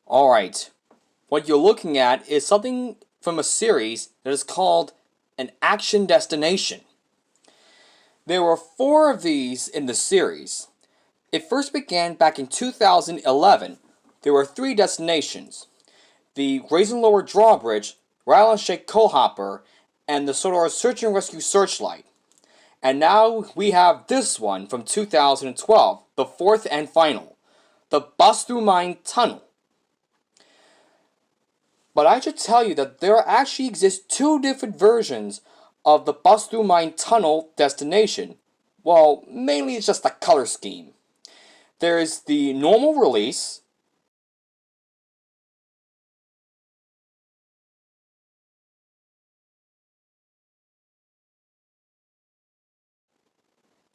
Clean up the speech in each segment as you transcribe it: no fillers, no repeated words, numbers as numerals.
Alright, what you're looking at is something from a series that is called an action destination. There were 4 of these in the series. It first began back in 2011. There were 3 destinations: the Raisin Lower Drawbridge, Rattle and Shake Coal Hopper, and the Sodor Search and Rescue Searchlight. And now we have this one from 2012, the 4th and final, the Bust Through Mine Tunnel. But I should tell you that there actually exist 2 different versions of the Bust Through Mine Tunnel destination. Well, mainly it's just the color scheme. There is the normal release,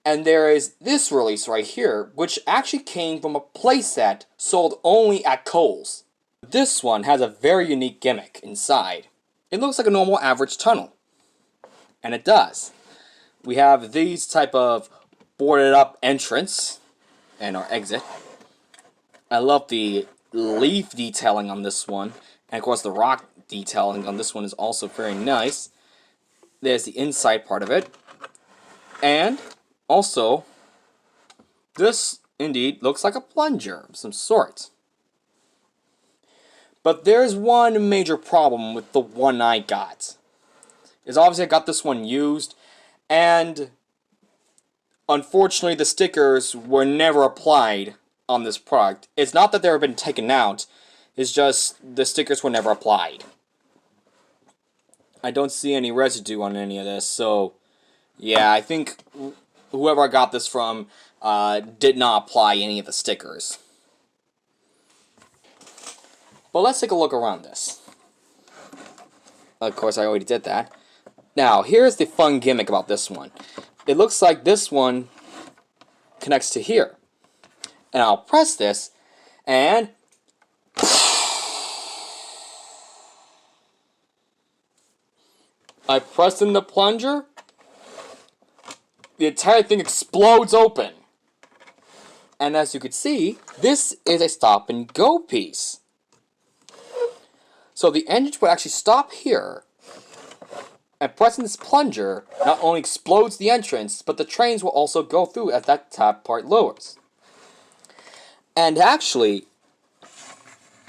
and there is this release right here, which actually came from a playset sold only at Kohl's. This one has a very unique gimmick inside. It looks like a normal average tunnel. And it does. We have these type of boarded up entrance and our exit. I love the leaf detailing on this one. And of course the rock detailing on this one is also very nice. There's the inside part of it. And also, this indeed looks like a plunger of some sort. But there's one major problem with the one I got. Is obviously I got this one used, and unfortunately the stickers were never applied on this product. It's not that they've been taken out, it's just the stickers were never applied. I don't see any residue on any of this, so yeah, I think whoever I got this from did not apply any of the stickers. But let's take a look around this. Of course, I already did that. Now, here's the fun gimmick about this one. It looks like this one connects to here. And I'll press this, and I press in the plunger, the entire thing explodes open. And as you can see, this is a stop and go piece. So the engine would actually stop here, and pressing this plunger not only explodes the entrance, but the trains will also go through as that top part lowers. And actually,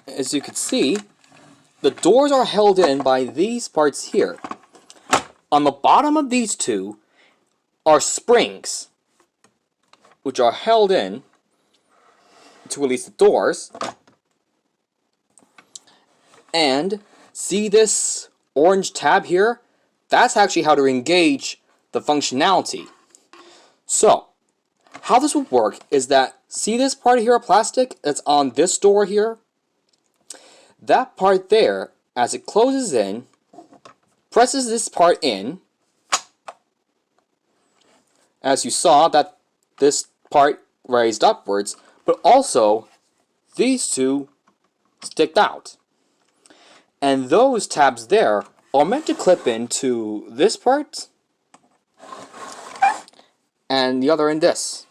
as you can see, the doors are held in by these parts here. On the bottom of these 2 are springs, which are held in to release the doors. And see this orange tab here? That's actually how to engage the functionality. So, how this would work is that, see this part here of plastic that's on this door here? That part there, as it closes in, presses this part in. As you saw, that this part raised upwards, but also these 2 stick out. And those tabs there are meant to clip into this part and the other in this.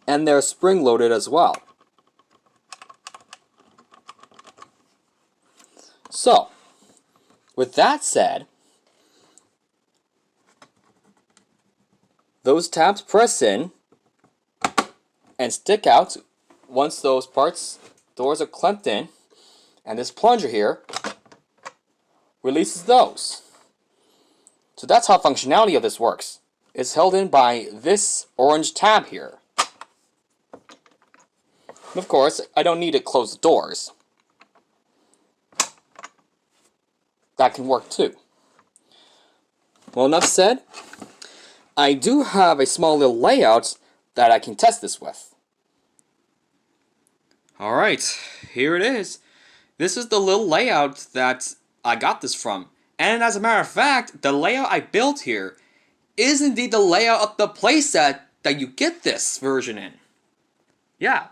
And they're spring loaded as well. So, with that said, those tabs press in and stick out once those doors are clamped in. And this plunger here releases those. So that's how functionality of this works. It's held in by this orange tab here. Of course, I don't need to close the doors. That can work too. Well, enough said. I do have a small little layout that I can test this with. Alright, here it is. This is the little layout that I got this from. And as a matter of fact, the layout I built here is indeed the layout of the playset that you get this version in. Yeah.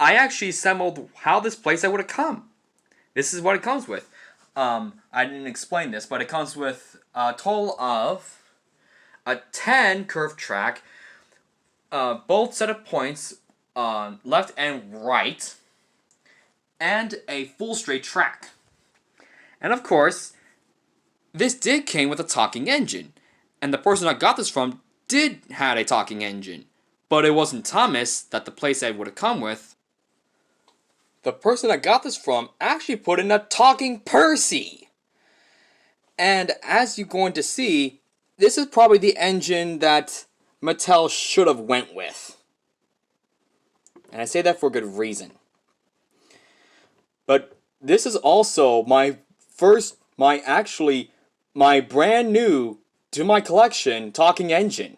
I actually assembled how this playset would have come. This is what it comes with. I didn't explain this, but it comes with a total of a 10 curved track, both set of points on left and right. and a full straight track. And of course, this did came with a talking engine, and the person I got this from did had a talking engine, but it wasn't Thomas that the playset would have come with. The person I got this from actually put in a talking Percy. And as you're going to see, this is probably the engine that Mattel should have went with. And I say that for good reason. But this is also my brand new to my collection talking engine.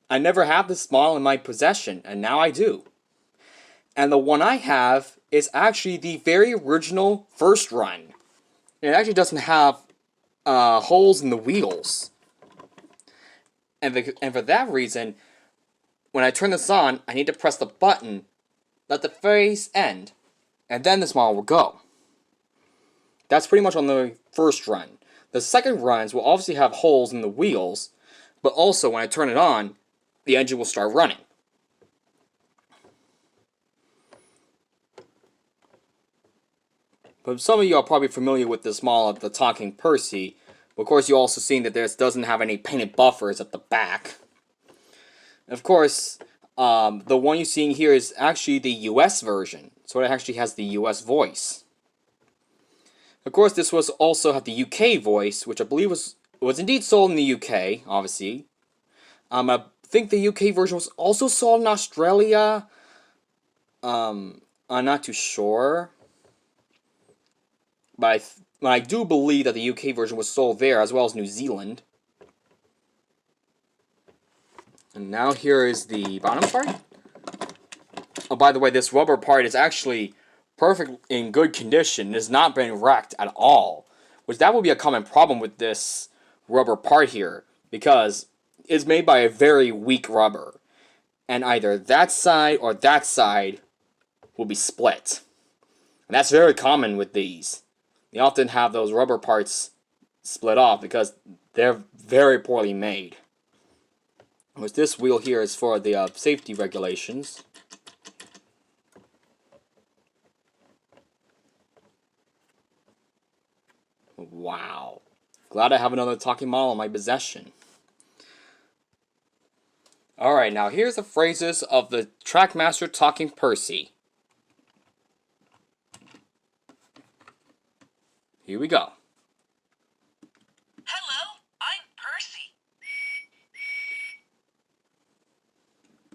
I never had this model in my possession, and now I do. And the one I have is actually the very original first run. It actually doesn't have holes in the wheels. And for that reason, when I turn this on, I need to press the button, let the phase end, and then this model will go. That's pretty much on the first run. The second runs will obviously have holes in the wheels, but also when I turn it on, the engine will start running. But some of you are probably familiar with this model of the Talking Percy. But of course, you also seen that this doesn't have any painted buffers at the back. Of course, the one you're seeing here is actually the US version, so it actually has the US voice. Of course, this was also had the UK voice, which I believe was indeed sold in the UK, obviously. I think the UK version was also sold in Australia. I'm not too sure. But I do believe that the UK version was sold there, as well as New Zealand. And now here is the bottom part. Oh, by the way, this rubber part is actually perfect in good condition. It has not been wrecked at all. Which that would be a common problem with this rubber part here, because it's made by a very weak rubber. And either that side or that side will be split. And that's very common with these. They often have those rubber parts split off because they're very poorly made. Which this wheel here is for the safety regulations. Wow. Glad I have another talking model in my possession. Alright, now here's the phrases of the Trackmaster Talking Percy. Here we go. Hello, I'm Percy.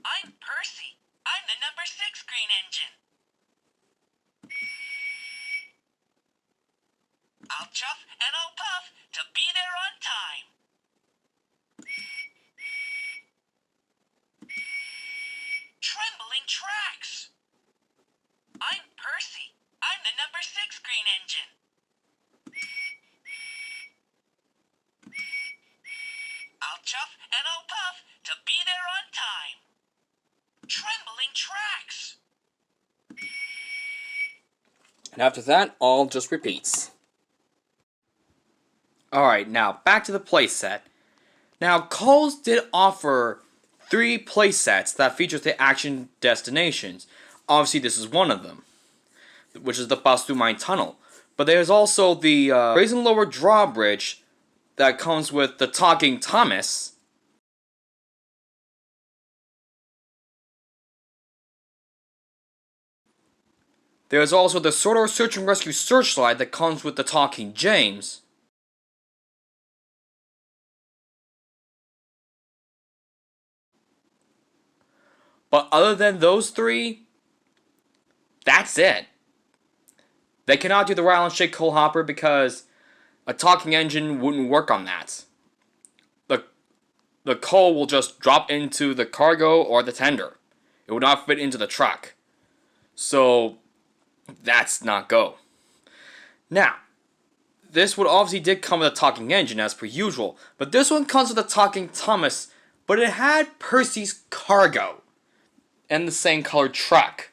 I'm Percy. I'm the number 6 green engine. I'll chuff and I'll puff to be there on time. Trembling tracks. I'm Percy. I'm the number 6 green engine. I'll chuff and I'll puff to be there on time. Trembling tracks. And after that, all just repeats. Alright, now back to the playset. Now, Kohl's did offer 3 playsets that features the action destinations. Obviously, this is one of them, which is the Bust Through Mine Tunnel. But there's also the Raise and Lower Drawbridge that comes with the Talking Thomas. There's also the Sordor Search and Rescue Searchlight that comes with the Talking James. But other than those 3, that's it. They cannot do the Rattle and Shake Coal Hopper because a talking engine wouldn't work on that. The coal will just drop into the cargo or the tender. It would not fit into the truck. So, that's not go. Now, this would obviously did come with a talking engine as per usual, but this one comes with a talking Thomas, but it had Percy's cargo and the same colored truck.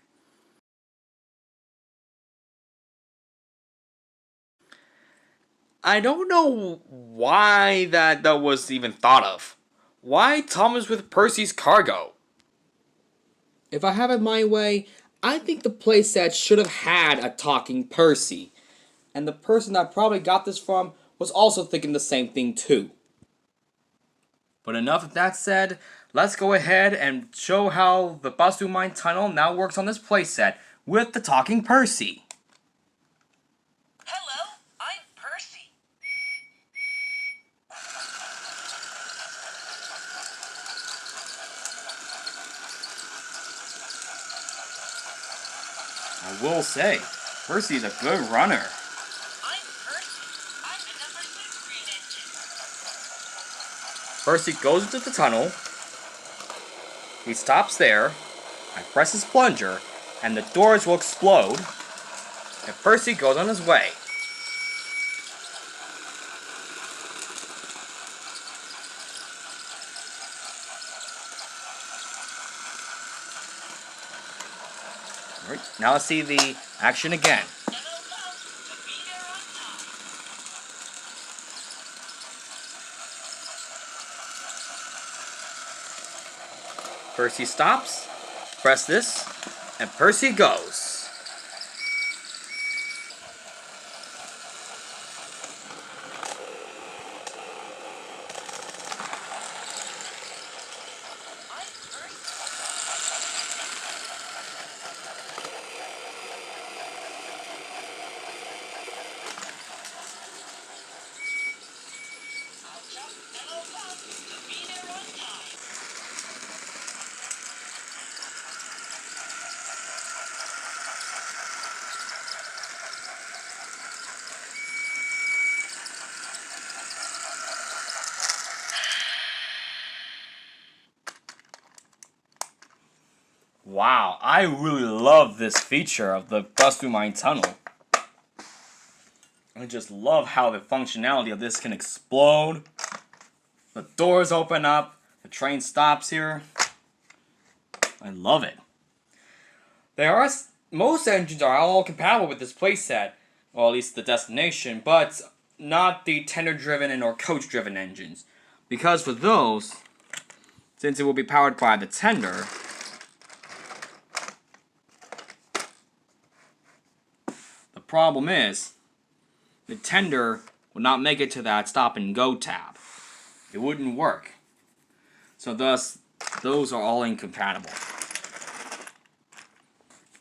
I don't know why that was even thought of. Why Thomas with Percy's cargo? If I have it my way, I think the playset should have had a talking Percy. And the person that probably got this from was also thinking the same thing too. But enough of that said, let's go ahead and show how the Bust Through Mine Tunnel now works on this playset with the talking Percy. Hello, I'm Percy. I will say, Percy's a good runner. I'm Percy. I'm the number 6 green engine. Percy goes into the tunnel, he stops there, and presses plunger, and the doors will explode, and Percy goes on his way. Alright, now let's see the action again. And I'll puff to be there on time. Percy stops, press this, and Percy goes. I'm Percy. I'll jump and I'll puff to be there on time. Wow, I really love this feature of the Bust Through Mine Tunnel. I just love how the functionality of this can explode. The doors open up, the train stops here. I love it. Most engines are all compatible with this playset, or at least the destination, but not the tender-driven or coach-driven engines. Because for those, since it will be powered by the tender, the problem is, the tender will not make it to that stop and go tab. It wouldn't work. So thus, those are all incompatible.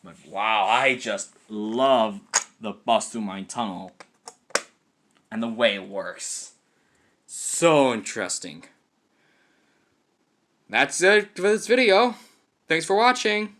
But wow, I just love the Bust Through Mine Tunnel and the way it works. So interesting. That's it for this video. Thanks for watching.